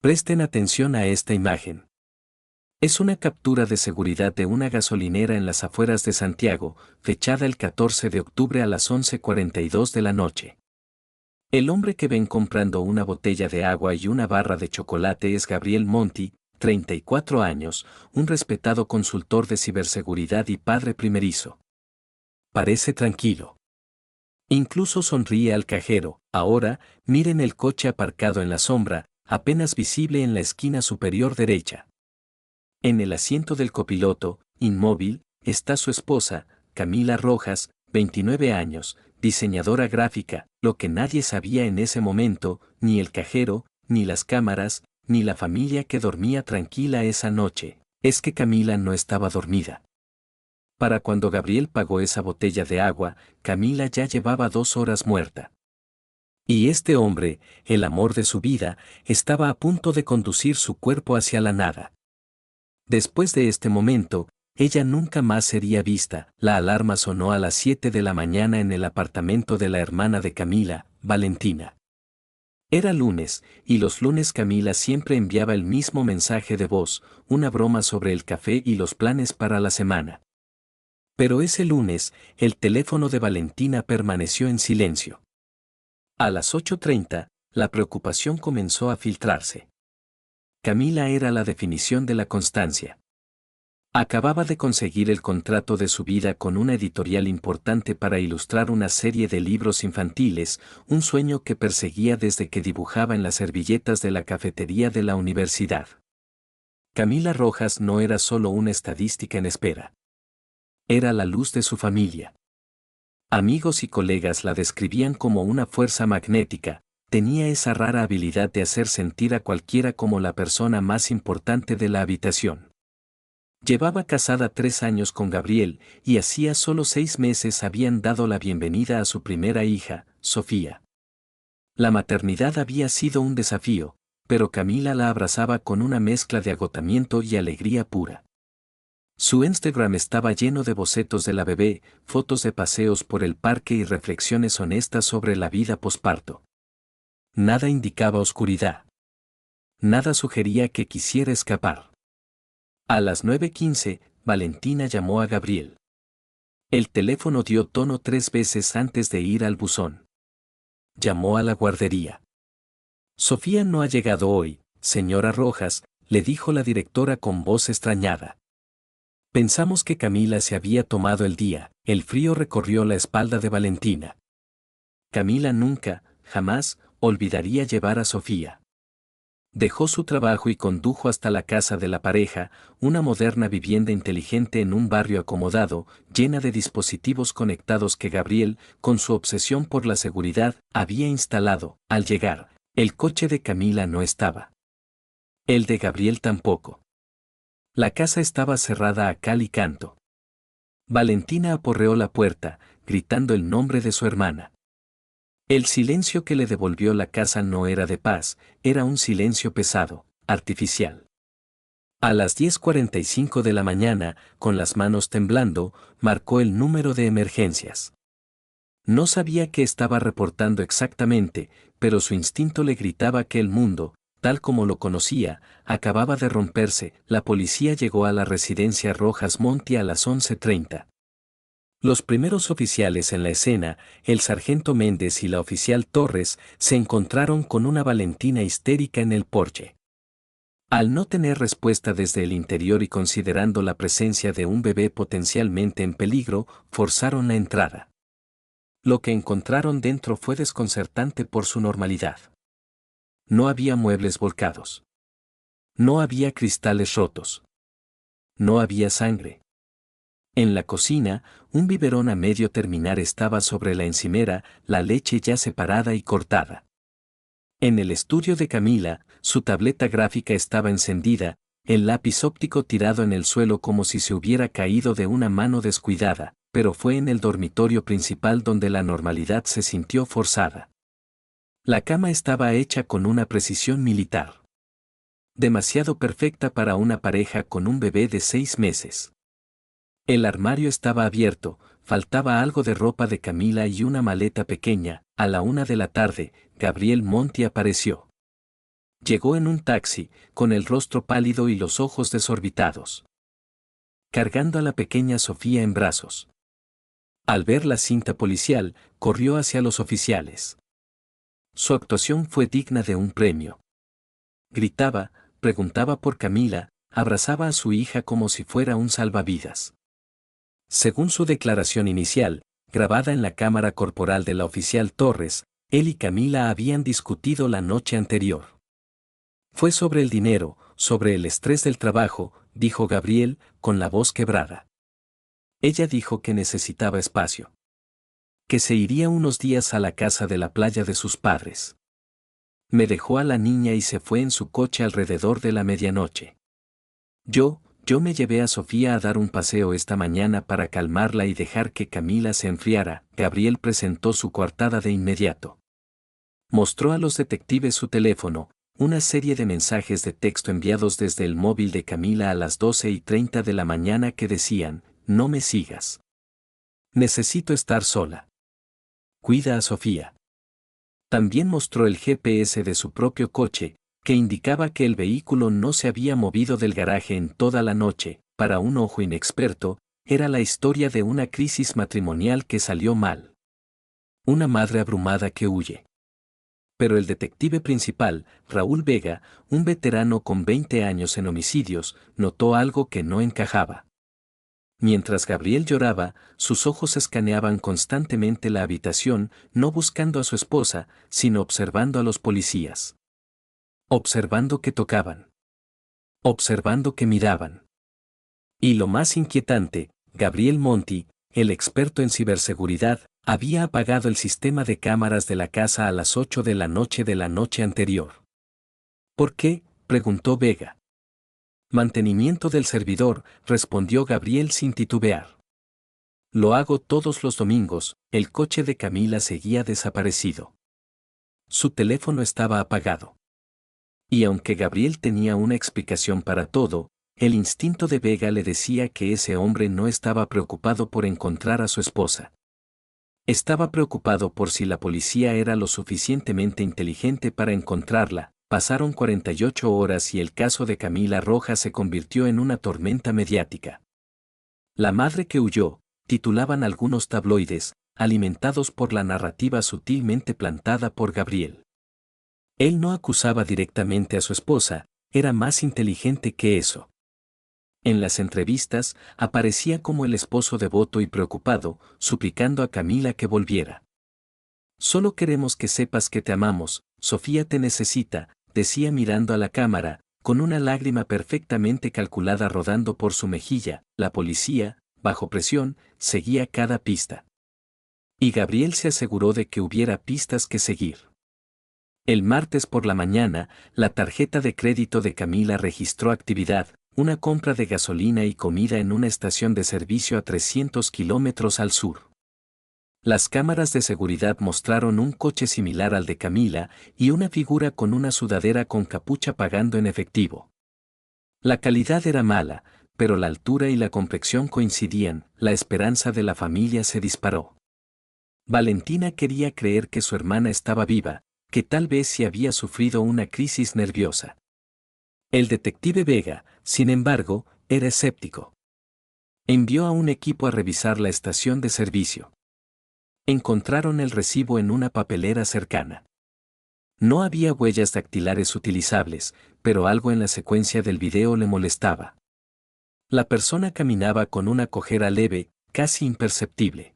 Presten atención a esta imagen. Es una captura de seguridad de una gasolinera en las afueras de Santiago, fechada el 14 de octubre a las 11:42 de la noche. El hombre que ven comprando una botella de agua y una barra de chocolate es Gabriel Monti, 34 años, un respetado consultor de ciberseguridad y padre primerizo. Parece tranquilo. Incluso sonríe al cajero. Ahora, miren el coche aparcado en la sombra, apenas visible en la esquina superior derecha. En el asiento del copiloto, inmóvil, está su esposa, Camila Rojas, 29 años, diseñadora gráfica. Lo que nadie sabía en ese momento, ni el cajero, ni las cámaras, ni la familia que dormía tranquila esa noche, es que Camila no estaba dormida. Para cuando Gabriel pagó esa botella de agua, Camila ya llevaba 2 horas muerta. Y este hombre, el amor de su vida, estaba a punto de conducir su cuerpo hacia la nada. Después de este momento, ella nunca más sería vista. La alarma sonó a las 7 de la mañana en el apartamento de la hermana de Camila, Valentina. Era lunes, y los lunes Camila siempre enviaba el mismo mensaje de voz, una broma sobre el café y los planes para la semana. Pero ese lunes, el teléfono de Valentina permaneció en silencio. A las 8:30, la preocupación comenzó a filtrarse. Camila era la definición de la constancia. Acababa de conseguir el contrato de su vida con una editorial importante para ilustrar una serie de libros infantiles, un sueño que perseguía desde que dibujaba en las servilletas de la cafetería de la universidad. Camila Rojas no era solo una estadística en espera. Era la luz de su familia. Amigos y colegas la describían como una fuerza magnética. Tenía esa rara habilidad de hacer sentir a cualquiera como la persona más importante de la habitación. Llevaba casada 3 años con Gabriel, y hacía solo 6 meses habían dado la bienvenida a su primera hija, Sofía. La maternidad había sido un desafío, pero Camila la abrazaba con una mezcla de agotamiento y alegría pura. Su Instagram estaba lleno de bocetos de la bebé, fotos de paseos por el parque y reflexiones honestas sobre la vida posparto. Nada indicaba oscuridad. Nada sugería que quisiera escapar. A las 9:15, Valentina llamó a Gabriel. El teléfono dio tono 3 veces antes de ir al buzón. Llamó a la guardería. Sofía no ha llegado hoy, señora Rojas, le dijo la directora con voz extrañada. Pensamos que Camila se había tomado el día. El frío recorrió la espalda de Valentina. Camila nunca, jamás, olvidaría llevar a Sofía. Dejó su trabajo y condujo hasta la casa de la pareja, una moderna vivienda inteligente en un barrio acomodado, llena de dispositivos conectados que Gabriel, con su obsesión por la seguridad, había instalado. Al llegar, el coche de Camila no estaba. El de Gabriel tampoco. La casa estaba cerrada a cal y canto. Valentina aporreó la puerta, gritando el nombre de su hermana. El silencio que le devolvió la casa no era de paz, era un silencio pesado, artificial. A las 10:45 de la mañana, con las manos temblando, marcó el número de emergencias. No sabía qué estaba reportando exactamente, pero su instinto le gritaba que el mundo, tal como lo conocía, acababa de romperse. La policía llegó a la residencia Rojas Monti a las 11:30. Los primeros oficiales en la escena, el sargento Méndez y la oficial Torres, se encontraron con una Valentina histérica en el porche. Al no tener respuesta desde el interior y considerando la presencia de un bebé potencialmente en peligro, forzaron la entrada. Lo que encontraron dentro fue desconcertante por su normalidad. No había muebles volcados. No había cristales rotos. No había sangre. En la cocina, un biberón a medio terminar estaba sobre la encimera, la leche ya separada y cortada. En el estudio de Camila, su tableta gráfica estaba encendida, el lápiz óptico tirado en el suelo como si se hubiera caído de una mano descuidada, pero fue en el dormitorio principal donde la normalidad se sintió forzada. La cama estaba hecha con una precisión militar. Demasiado perfecta para una pareja con un bebé de 6 meses. El armario estaba abierto, faltaba algo de ropa de Camila y una maleta pequeña. A la 1 de la tarde, Gabriel Monti apareció. Llegó en un taxi, con el rostro pálido y los ojos desorbitados, cargando a la pequeña Sofía en brazos. Al ver la cinta policial, corrió hacia los oficiales. Su actuación fue digna de un premio. Gritaba, preguntaba por Camila, abrazaba a su hija como si fuera un salvavidas. Según su declaración inicial, grabada en la cámara corporal de la oficial Torres, él y Camila habían discutido la noche anterior. Fue sobre el dinero, sobre el estrés del trabajo, dijo Gabriel, con la voz quebrada. Ella dijo que necesitaba espacio. Que se iría unos días a la casa de la playa de sus padres. Me dejó a la niña y se fue en su coche alrededor de la medianoche. Yo me llevé a Sofía a dar un paseo esta mañana para calmarla y dejar que Camila se enfriara. Gabriel presentó su coartada de inmediato. Mostró a los detectives su teléfono, una serie de mensajes de texto enviados desde el móvil de Camila a las 12:30 de la mañana que decían: no me sigas. Necesito estar sola. Cuida a Sofía. También mostró el GPS de su propio coche, que indicaba que el vehículo no se había movido del garaje en toda la noche. Para un ojo inexperto, era la historia de una crisis matrimonial que salió mal. Una madre abrumada que huye. Pero el detective principal, Raúl Vega, un veterano con 20 años en homicidios, notó algo que no encajaba. Mientras Gabriel lloraba, sus ojos escaneaban constantemente la habitación, no buscando a su esposa, sino observando a los policías. Observando que tocaban. Observando que miraban. Y lo más inquietante, Gabriel Monti, el experto en ciberseguridad, había apagado el sistema de cámaras de la casa a las 8 de la noche anterior. ¿Por qué?, preguntó Vega. Mantenimiento del servidor, respondió Gabriel sin titubear. Lo hago todos los domingos. El coche de Camila seguía desaparecido. Su teléfono estaba apagado. Y aunque Gabriel tenía una explicación para todo, el instinto de Vega le decía que ese hombre no estaba preocupado por encontrar a su esposa. Estaba preocupado por si la policía era lo suficientemente inteligente para encontrarla. Pasaron 48 horas y el caso de Camila Rojas se convirtió en una tormenta mediática. La madre que huyó, titulaban algunos tabloides, alimentados por la narrativa sutilmente plantada por Gabriel. Él no acusaba directamente a su esposa, era más inteligente que eso. En las entrevistas, aparecía como el esposo devoto y preocupado, suplicando a Camila que volviera. Solo queremos que sepas que te amamos, Sofía te necesita, decía mirando a la cámara, con una lágrima perfectamente calculada rodando por su mejilla. La policía, bajo presión, seguía cada pista. Y Gabriel se aseguró de que hubiera pistas que seguir. El martes por la mañana, la tarjeta de crédito de Camila registró actividad, una compra de gasolina y comida en una estación de servicio a 300 kilómetros al sur. Las cámaras de seguridad mostraron un coche similar al de Camila y una figura con una sudadera con capucha pagando en efectivo. La calidad era mala, pero la altura y la complexión coincidían. La esperanza de la familia se disparó. Valentina quería creer que su hermana estaba viva, que tal vez sí había sufrido una crisis nerviosa. El detective Vega, sin embargo, era escéptico. Envió a un equipo a revisar la estación de servicio. Encontraron el recibo en una papelera cercana. No había huellas dactilares utilizables, pero algo en la secuencia del video le molestaba. La persona caminaba con una cojera leve, casi imperceptible.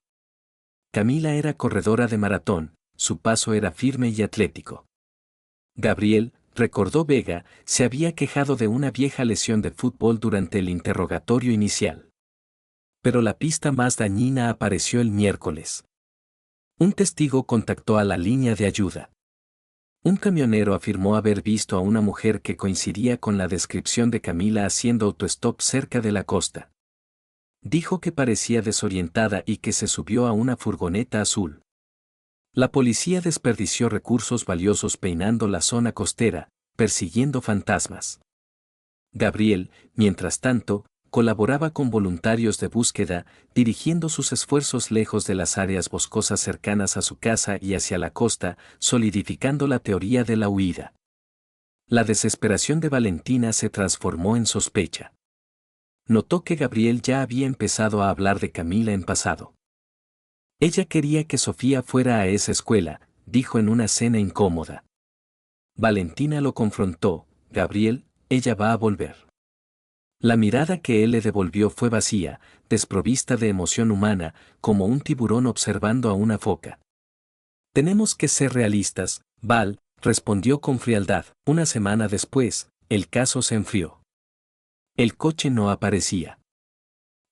Camila era corredora de maratón, su paso era firme y atlético. Gabriel, recordó Vega, se había quejado de una vieja lesión de fútbol durante el interrogatorio inicial. Pero la pista más dañina apareció el miércoles. Un testigo contactó a la línea de ayuda. Un camionero afirmó haber visto a una mujer que coincidía con la descripción de Camila haciendo autostop cerca de la costa. Dijo que parecía desorientada y que se subió a una furgoneta azul. La policía desperdició recursos valiosos peinando la zona costera, persiguiendo fantasmas. Gabriel, mientras tanto, colaboraba con voluntarios de búsqueda, dirigiendo sus esfuerzos lejos de las áreas boscosas cercanas a su casa y hacia la costa, solidificando la teoría de la huida. La desesperación de Valentina se transformó en sospecha. Notó que Gabriel ya había empezado a hablar de Camila en pasado. Ella quería que Sofía fuera a esa escuela, dijo en una cena incómoda. Valentina lo confrontó: Gabriel, ella va a volver. La mirada que él le devolvió fue vacía, desprovista de emoción humana, como un tiburón observando a una foca. Tenemos que ser realistas, Val, respondió con frialdad. Una semana después, el caso se enfrió. El coche no aparecía.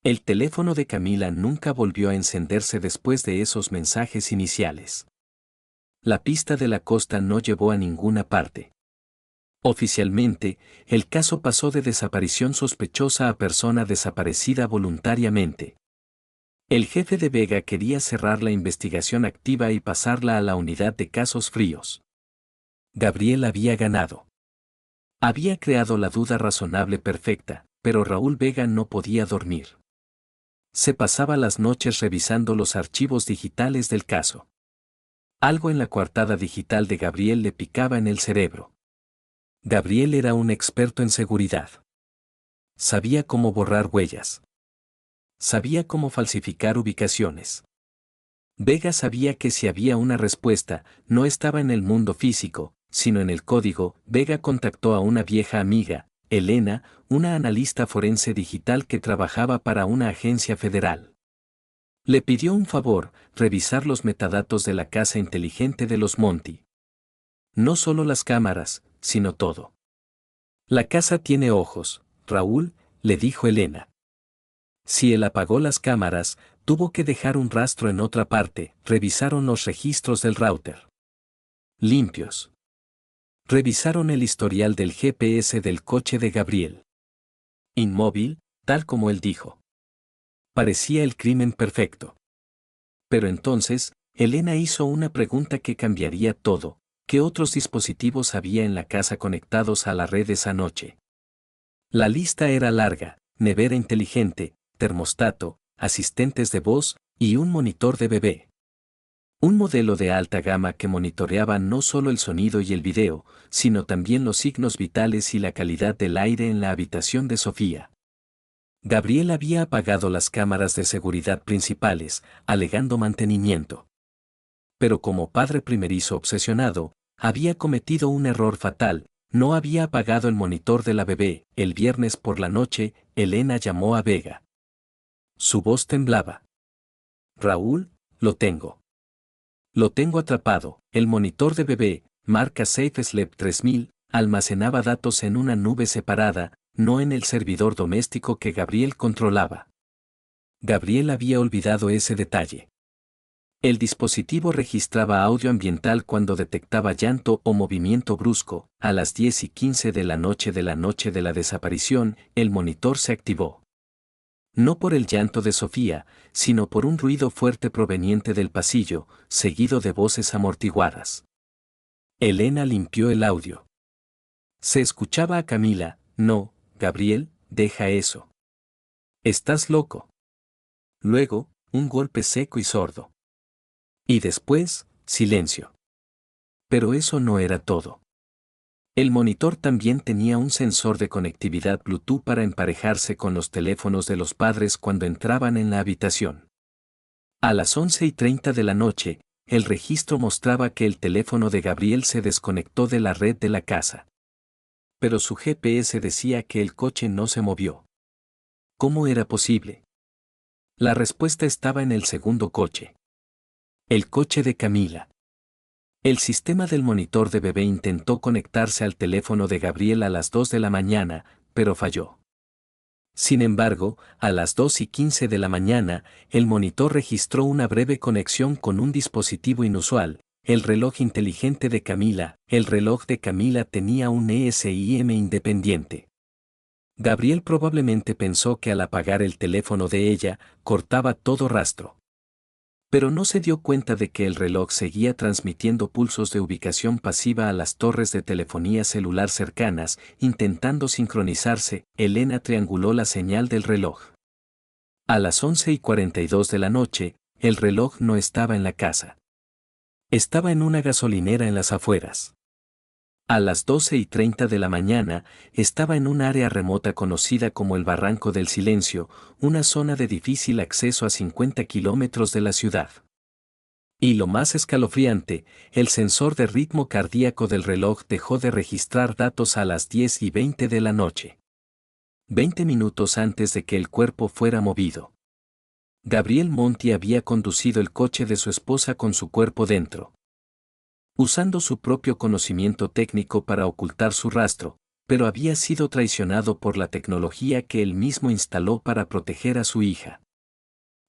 El teléfono de Camila nunca volvió a encenderse después de esos mensajes iniciales. La pista de la costa no llevó a ninguna parte. Oficialmente, el caso pasó de desaparición sospechosa a persona desaparecida voluntariamente. El jefe de Vega quería cerrar la investigación activa y pasarla a la unidad de casos fríos. Gabriel había ganado. Había creado la duda razonable perfecta, pero Raúl Vega no podía dormir. Se pasaba las noches revisando los archivos digitales del caso. Algo en la coartada digital de Gabriel le picaba en el cerebro. Gabriel era un experto en seguridad. Sabía cómo borrar huellas. Sabía cómo falsificar ubicaciones. Vega sabía que si había una respuesta, no estaba en el mundo físico, sino en el código. Vega contactó a una vieja amiga, Elena, una analista forense digital que trabajaba para una agencia federal. Le pidió un favor: revisar los metadatos de la casa inteligente de los Monti. No solo las cámaras, sino todo. La casa tiene ojos, Raúl, le dijo Elena. Si él apagó las cámaras, tuvo que dejar un rastro en otra parte. Revisaron los registros del router. Limpios. Revisaron el historial del GPS del coche de Gabriel. Inmóvil, tal como él dijo. Parecía el crimen perfecto. Pero entonces, Elena hizo una pregunta que cambiaría todo: ¿qué otros dispositivos había en la casa conectados a la red esa noche? La lista era larga: nevera inteligente, termostato, asistentes de voz y un monitor de bebé. Un modelo de alta gama que monitoreaba no solo el sonido y el video, sino también los signos vitales y la calidad del aire en la habitación de Sofía. Gabriel había apagado las cámaras de seguridad principales, alegando mantenimiento. Pero como padre primerizo obsesionado, había cometido un error fatal: no había apagado el monitor de la bebé. El viernes por la noche, Elena llamó a Vega. Su voz temblaba. Raúl, lo tengo. Lo tengo atrapado. El monitor de bebé, marca SafeSleep 3000, almacenaba datos en una nube separada, no en el servidor doméstico que Gabriel controlaba. Gabriel había olvidado ese detalle. El dispositivo registraba audio ambiental cuando detectaba llanto o movimiento brusco. A las 10:15 de la noche de la desaparición, el monitor se activó. No por el llanto de Sofía, sino por un ruido fuerte proveniente del pasillo, seguido de voces amortiguadas. Elena limpió el audio. Se escuchaba a Camila: no, Gabriel, deja eso. Estás loco. Luego, un golpe seco y sordo. Y después, silencio. Pero eso no era todo. El monitor también tenía un sensor de conectividad Bluetooth para emparejarse con los teléfonos de los padres cuando entraban en la habitación. A las 11:30 de la noche, el registro mostraba que el teléfono de Gabriel se desconectó de la red de la casa. Pero su GPS decía que el coche no se movió. ¿Cómo era posible? La respuesta estaba en el segundo coche. El coche de Camila. El sistema del monitor de bebé intentó conectarse al teléfono de Gabriel a las 2 de la mañana, pero falló. Sin embargo, a las 2:15 de la mañana, el monitor registró una breve conexión con un dispositivo inusual: el reloj inteligente de Camila. El reloj de Camila tenía un ESIM independiente. Gabriel probablemente pensó que al apagar el teléfono de ella, cortaba todo rastro. Pero no se dio cuenta de que el reloj seguía transmitiendo pulsos de ubicación pasiva a las torres de telefonía celular cercanas, intentando sincronizarse. Elena trianguló la señal del reloj. A las 11:42 de la noche, el reloj no estaba en la casa. Estaba en una gasolinera en las afueras. A las 12:30 de la mañana, estaba en un área remota conocida como el Barranco del Silencio, una zona de difícil acceso a 50 kilómetros de la ciudad. Y lo más escalofriante, el sensor de ritmo cardíaco del reloj dejó de registrar datos a las 10:20 de la noche. 20 minutos antes de que el cuerpo fuera movido. Gabriel Monti había conducido el coche de su esposa con su cuerpo dentro. Usando su propio conocimiento técnico para ocultar su rastro, pero había sido traicionado por la tecnología que él mismo instaló para proteger a su hija.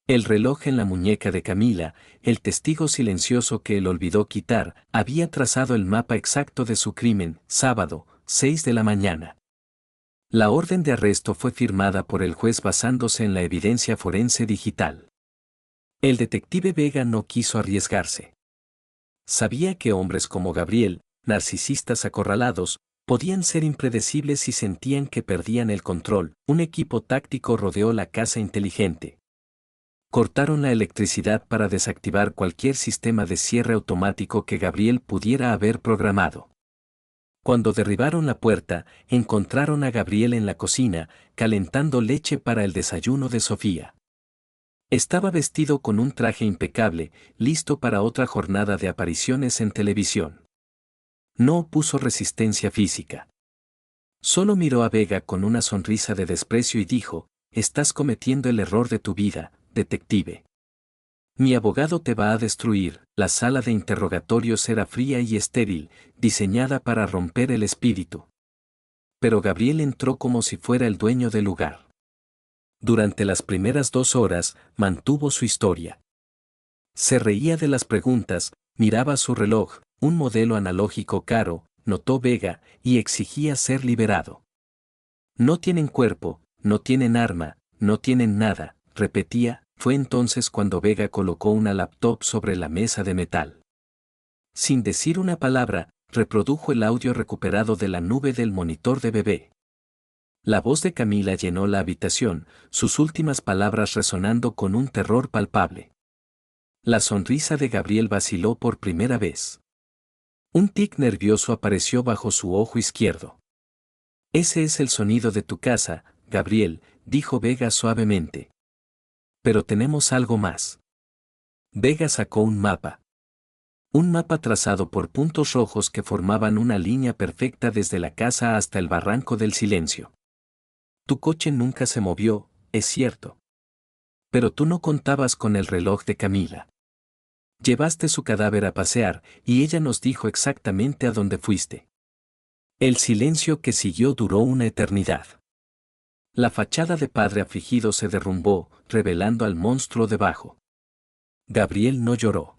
El reloj en la muñeca de Camila, el testigo silencioso que él olvidó quitar, había trazado el mapa exacto de su crimen, sábado, 6 de la mañana. La orden de arresto fue firmada por el juez basándose en la evidencia forense digital. El detective Vega no quiso arriesgarse. Sabía que hombres como Gabriel, narcisistas acorralados, podían ser impredecibles y sentían que perdían el control. Un equipo táctico rodeó la casa inteligente. Cortaron la electricidad para desactivar cualquier sistema de cierre automático que Gabriel pudiera haber programado. Cuando derribaron la puerta, encontraron a Gabriel en la cocina, calentando leche para el desayuno de Sofía. Estaba vestido con un traje impecable, listo para otra jornada de apariciones en televisión. No opuso resistencia física. Solo miró a Vega con una sonrisa de desprecio y dijo: «Estás cometiendo el error de tu vida, detective. Mi abogado te va a destruir». La sala de interrogatorios era fría y estéril, diseñada para romper el espíritu. Pero Gabriel entró como si fuera el dueño del lugar. Durante las primeras 2 horas, mantuvo su historia. Se reía de las preguntas, miraba su reloj, un modelo analógico caro, notó Vega, y exigía ser liberado. «No tienen cuerpo, no tienen arma, no tienen nada», repetía. Fue entonces cuando Vega colocó una laptop sobre la mesa de metal. Sin decir una palabra, reprodujo el audio recuperado de la nube del monitor de bebé. La voz de Camila llenó la habitación, sus últimas palabras resonando con un terror palpable. La sonrisa de Gabriel vaciló por primera vez. Un tic nervioso apareció bajo su ojo izquierdo. «Ese es el sonido de tu casa, Gabriel», dijo Vega suavemente. «Pero tenemos algo más». Vega sacó un mapa. Un mapa trazado por puntos rojos que formaban una línea perfecta desde la casa hasta el Barranco del Silencio. «Tu coche nunca se movió, es cierto. Pero tú no contabas con el reloj de Camila. Llevaste su cadáver a pasear, y ella nos dijo exactamente a dónde fuiste». El silencio que siguió duró una eternidad. La fachada de padre afligido se derrumbó, revelando al monstruo debajo. Gabriel no lloró.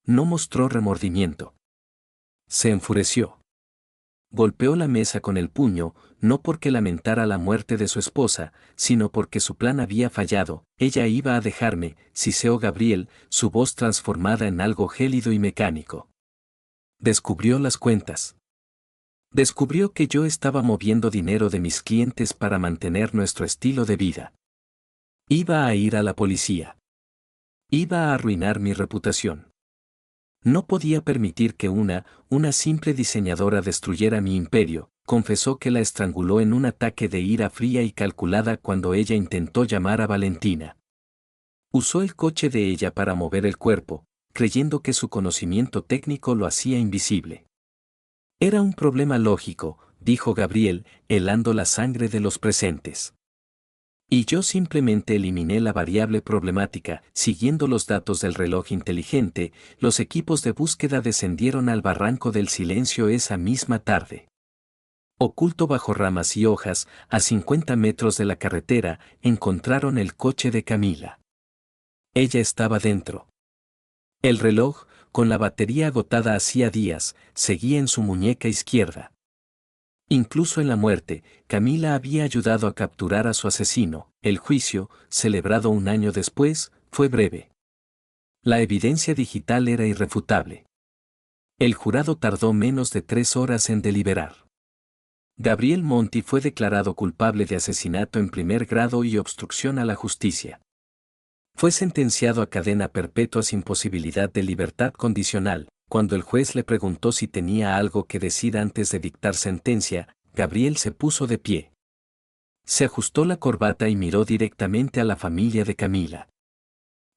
No mostró remordimiento. Se enfureció. Golpeó la mesa con el puño, no porque lamentara la muerte de su esposa, sino porque su plan había fallado. «Ella iba a dejarme», siseó Gabriel, su voz transformada en algo gélido y mecánico. Descubrió las cuentas. Descubrió que yo estaba moviendo dinero de mis clientes para mantener nuestro estilo de vida. Iba a ir a la policía. Iba a arruinar mi reputación. No podía permitir que una simple diseñadora destruyera mi imperio. Confesó que la estranguló en un ataque de ira fría y calculada cuando ella intentó llamar a Valentina. Usó el coche de ella para mover el cuerpo, creyendo que su conocimiento técnico lo hacía invisible. «Era un problema lógico», dijo Gabriel, helando la sangre de los presentes. «Y yo simplemente eliminé la variable problemática». Siguiendo los datos del reloj inteligente, los equipos de búsqueda descendieron al Barranco del Silencio esa misma tarde. Oculto bajo ramas y hojas, a 50 metros de la carretera, encontraron el coche de Camila. Ella estaba dentro. El reloj, con la batería agotada hacía días, seguía en su muñeca izquierda. Incluso en la muerte, Camila había ayudado a capturar a su asesino. El juicio, celebrado un año después, fue breve. La evidencia digital era irrefutable. El jurado tardó menos de 3 horas en deliberar. Gabriel Monti fue declarado culpable de asesinato en primer grado y obstrucción a la justicia. Fue sentenciado a cadena perpetua sin posibilidad de libertad condicional. Cuando el juez le preguntó si tenía algo que decir antes de dictar sentencia, Gabriel se puso de pie. Se ajustó la corbata y miró directamente a la familia de Camila.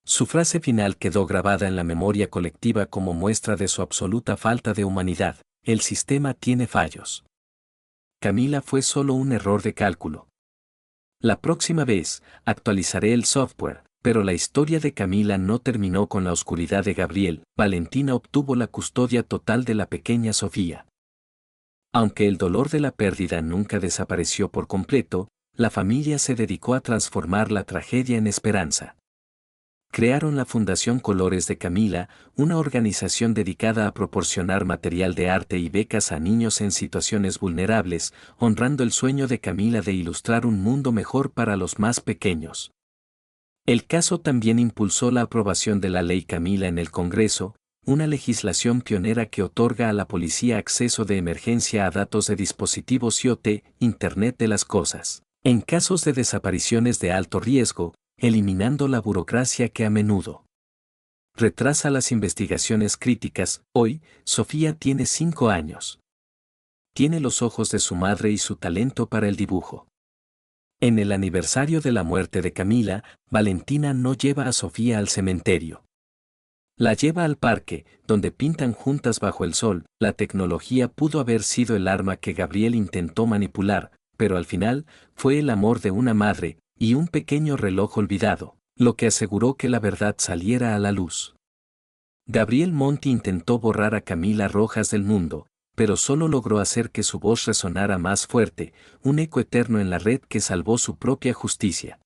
Su frase final quedó grabada en la memoria colectiva como muestra de su absoluta falta de humanidad: el sistema tiene fallos. Camila fue solo un error de cálculo. La próxima vez, actualizaré el software, pero la historia de Camila no terminó con la oscuridad de Gabriel. Valentina obtuvo la custodia total de la pequeña Sofía. Aunque el dolor de la pérdida nunca desapareció por completo, la familia se dedicó a transformar la tragedia en esperanza. Crearon la Fundación Colores de Camila, una organización dedicada a proporcionar material de arte y becas a niños en situaciones vulnerables, honrando el sueño de Camila de ilustrar un mundo mejor para los más pequeños. El caso también impulsó la aprobación de la Ley Camila en el Congreso, una legislación pionera que otorga a la policía acceso de emergencia a datos de dispositivos IoT, Internet de las Cosas, en casos de desapariciones de alto riesgo, eliminando la burocracia que a menudo retrasa las investigaciones críticas. Hoy, Sofía tiene 5 años. Tiene los ojos de su madre y su talento para el dibujo. En el aniversario de la muerte de Camila, Valentina no lleva a Sofía al cementerio. La lleva al parque, donde pintan juntas bajo el sol. La tecnología pudo haber sido el arma que Gabriel intentó manipular, pero al final, fue el amor de una madre y un pequeño reloj olvidado, lo que aseguró que la verdad saliera a la luz. Gabriel Monti intentó borrar a Camila Rojas del mundo, pero solo logró hacer que su voz resonara más fuerte, un eco eterno en la red que salvó su propia justicia.